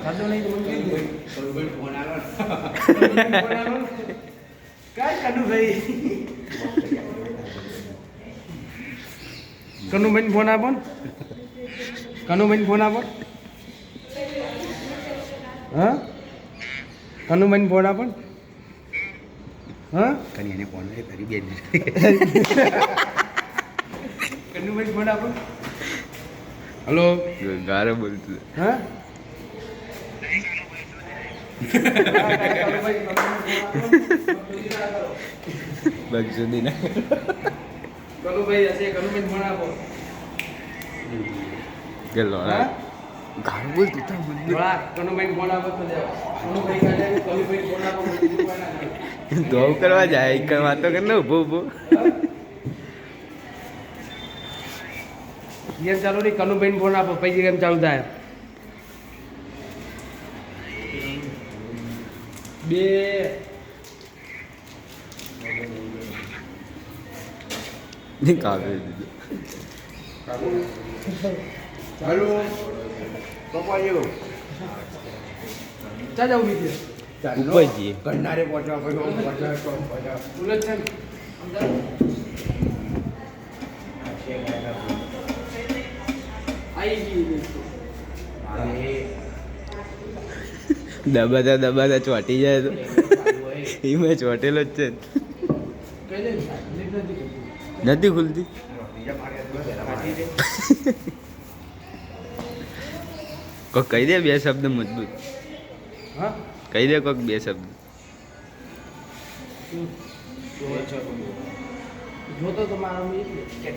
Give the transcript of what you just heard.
ખાધો નહીં काय कनु भाई કનુભાઈ ફોન આપો ને કનુભાઈ ફોન આપો હા કનુભાઈ ફોન આપો ને હા કનીને ફોન કરે તારી બેન કનુભાઈ ફોન આપો હલો ગારો બોલતું હા બગજો દી ના કનુભાઈ હશે કનુભાઈ ફોન આપો ગેલો હા ગારો બોલતું તો થોડા કનુભાઈ ફોન આપો તો જાવ કનુભાઈ કાઢે કનુભાઈ ફોન આપો દોવ કરવા જાય કઈ વાતો કર ને ઉભો ઉભો ગેમ ચાલુ નહીં કનુભાઈ ફોન આપો પછી ગેમ ચાલુ થાય બે ને કાવે દીધું ચાલુ પપ્પાજીઓ ચા જાવ બીજે ઉપર જઈએ કન્નારે પહોંચવા પડ્યો ઉલટ છે ને આઈ ગઈ દબાતા ચોટી જાય તો એ મેં ચોટેલો જ છે નથી ખુલતી કોક કહી દે બે શબ્દ મજબૂત હા કહી દે કોક બે શબ્દ જોતો તો મારા કે